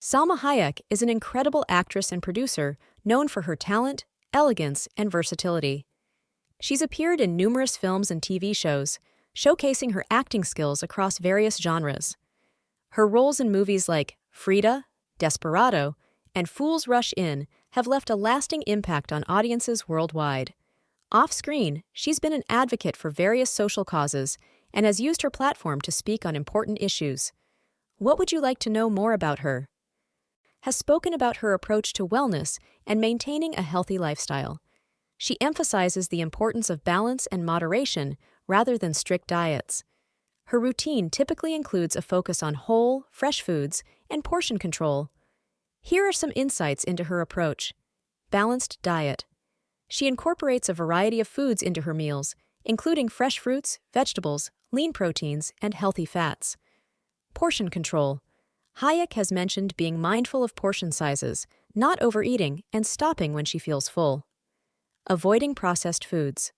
Salma Hayek is an incredible actress and producer known for her talent, elegance, and versatility. She's appeared in numerous films and TV shows, showcasing her acting skills across various genres. Her roles in movies like Frida, Desperado, and Fools Rush In have left a lasting impact on audiences worldwide. Off-screen, she's been an advocate for various social causes and has used her platform to speak on important issues. What would you like to know more about her? Has spoken about her approach to wellness and maintaining a healthy lifestyle. She emphasizes the importance of balance and moderation rather than strict diets. Her routine typically includes a focus on whole, fresh foods and portion control. Here are some insights into her approach. Balanced diet. She incorporates a variety of foods into her meals, including fresh fruits, vegetables, lean proteins, and healthy fats. Portion control. Hayek has mentioned being mindful of portion sizes, not overeating, and stopping when she feels full. Avoiding processed foods.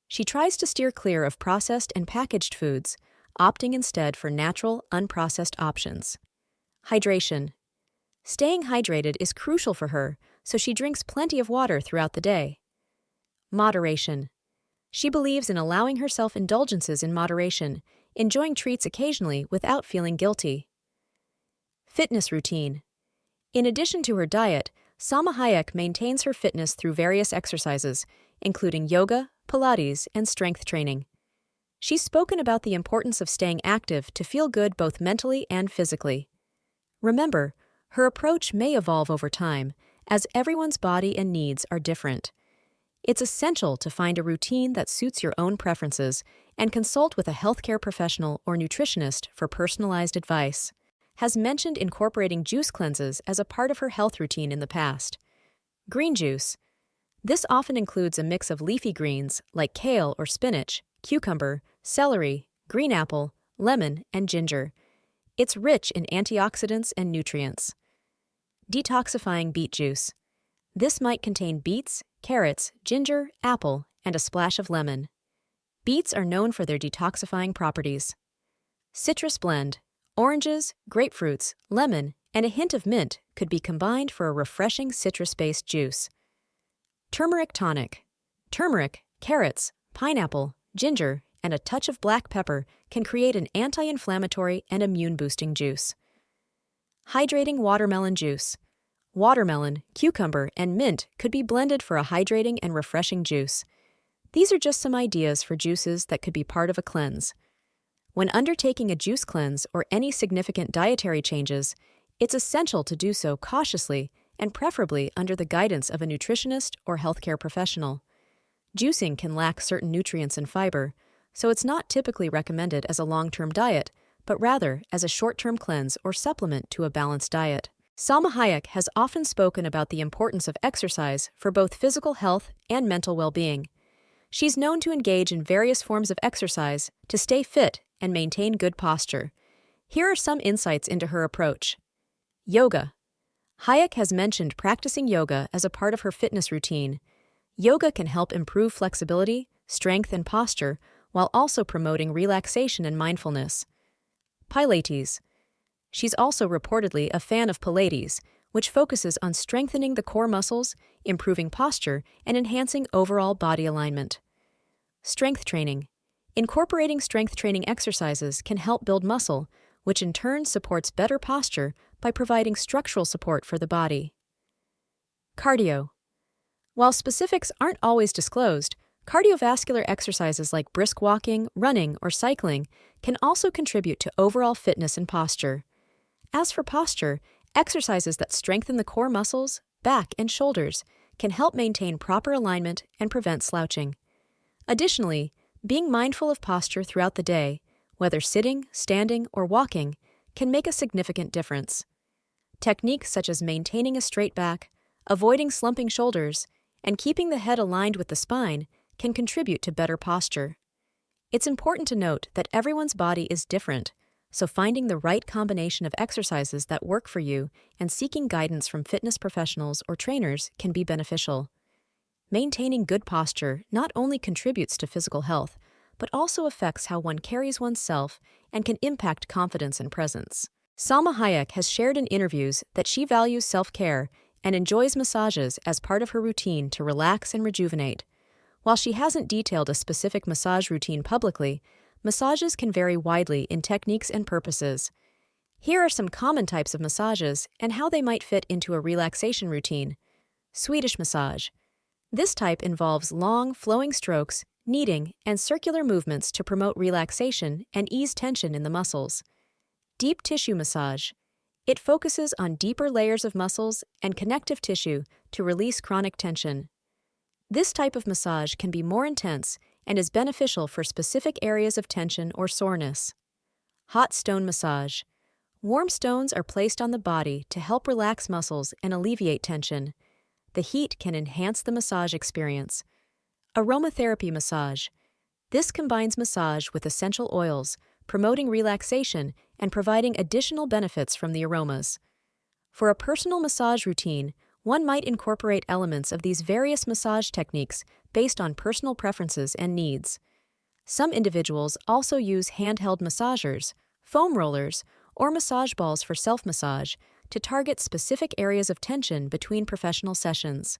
She tries to steer clear of processed and packaged foods, opting instead for natural, unprocessed options. Hydration. Staying hydrated is crucial for her, so she drinks plenty of water throughout the day. Moderation. She believes in allowing herself indulgences in moderation, enjoying treats occasionally without feeling guilty. Fitness routine. In addition to her diet, Salma Hayek maintains her fitness through various exercises, including yoga, Pilates, and strength training. She's spoken about the importance of staying active to feel good both mentally and physically. Remember, her approach may evolve over time, as everyone's body and needs are different. It's essential to find a routine that suits your own preferences and consult with a healthcare professional or nutritionist for personalized advice. Has mentioned incorporating juice cleanses as a part of her health routine in the past. Green juice. This often includes a mix of leafy greens like kale or spinach, cucumber, celery, green apple, lemon, and ginger. It's rich in antioxidants and nutrients. Detoxifying beet juice. This might contain beets, carrots, ginger, apple, and a splash of lemon. Beets are known for their detoxifying properties. Citrus blend. Oranges, grapefruits, lemon, and a hint of mint could be combined for a refreshing citrus-based juice. Turmeric tonic. Turmeric, carrots, pineapple, ginger, and a touch of black pepper can create an anti-inflammatory and immune-boosting juice. Hydrating watermelon juice. Watermelon, cucumber, and mint could be blended for a hydrating and refreshing juice. These are just some ideas for juices that could be part of a cleanse. When undertaking a juice cleanse or any significant dietary changes, it's essential to do so cautiously and preferably under the guidance of a nutritionist or healthcare professional. Juicing can lack certain nutrients and fiber, so it's not typically recommended as a long-term diet, but rather as a short-term cleanse or supplement to a balanced diet. Salma Hayek has often spoken about the importance of exercise for both physical health and mental well-being. She's known to engage in various forms of exercise to stay fit and maintain good posture. Here are some insights into her approach. Yoga. Hayek has mentioned practicing yoga as a part of her fitness routine. Yoga can help improve flexibility, strength, and posture, while also promoting relaxation and mindfulness. Pilates. She's also reportedly a fan of Pilates, which focuses on strengthening the core muscles, improving posture, and enhancing overall body alignment. Strength training. Incorporating strength training exercises can help build muscle, which in turn supports better posture by providing structural support for the body. Cardio. While specifics aren't always disclosed, cardiovascular exercises like brisk walking, running, or cycling can also contribute to overall fitness and posture. As for posture, exercises that strengthen the core muscles, back, and shoulders can help maintain proper alignment and prevent slouching. Additionally, being mindful of posture throughout the day, whether sitting, standing, or walking, can make a significant difference. Techniques such as maintaining a straight back, avoiding slumping shoulders, and keeping the head aligned with the spine can contribute to better posture. It's important to note that everyone's body is different, so finding the right combination of exercises that work for you and seeking guidance from fitness professionals or trainers can be beneficial. Maintaining good posture not only contributes to physical health, but also affects how one carries oneself and can impact confidence and presence. Salma Hayek has shared in interviews that she values self-care and enjoys massages as part of her routine to relax and rejuvenate. While she hasn't detailed a specific massage routine publicly, massages can vary widely in techniques and purposes. Here are some common types of massages and how they might fit into a relaxation routine. Swedish massage. This type involves long, flowing strokes, kneading, and circular movements to promote relaxation and ease tension in the muscles. Deep tissue massage. It focuses on deeper layers of muscles and connective tissue to release chronic tension. This type of massage can be more intense and is beneficial for specific areas of tension or soreness. Hot stone massage. Warm stones are placed on the body to help relax muscles and alleviate tension. The heat can enhance the massage experience. Aromatherapy massage. This combines massage with essential oils, promoting relaxation and providing additional benefits from the aromas. For a personal massage routine, one might incorporate elements of these various massage techniques based on personal preferences and needs. Some individuals also use handheld massagers, foam rollers, or massage balls for self-massage to target specific areas of tension between professional sessions.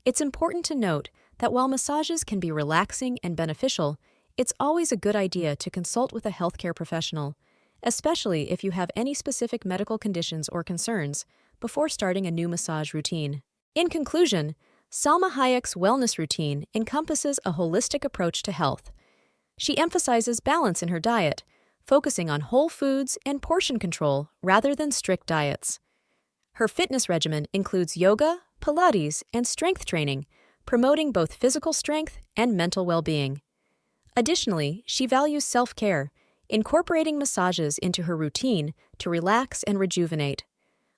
It's important to note that while massages can be relaxing and beneficial, it's always a good idea to consult with a healthcare professional, especially if you have any specific medical conditions or concerns, before starting a new massage routine. In conclusion, Salma Hayek's wellness routine encompasses a holistic approach to health. She emphasizes balance in her diet, focusing on whole foods and portion control rather than strict diets. Her fitness regimen includes yoga, Pilates, and strength training, promoting both physical strength and mental well-being. Additionally, she values self-care, incorporating massages into her routine to relax and rejuvenate.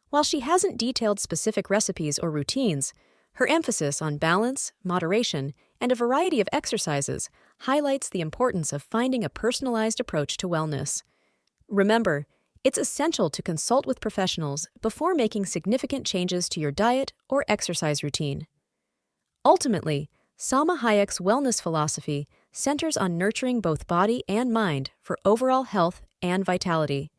While she hasn't detailed specific recipes or routines, her emphasis on balance, moderation, and a variety of exercises highlights the importance of finding a personalized approach to wellness. Remember, it's essential to consult with professionals before making significant changes to your diet or exercise routine. Ultimately, Salma Hayek's wellness philosophy centers on nurturing both body and mind for overall health and vitality.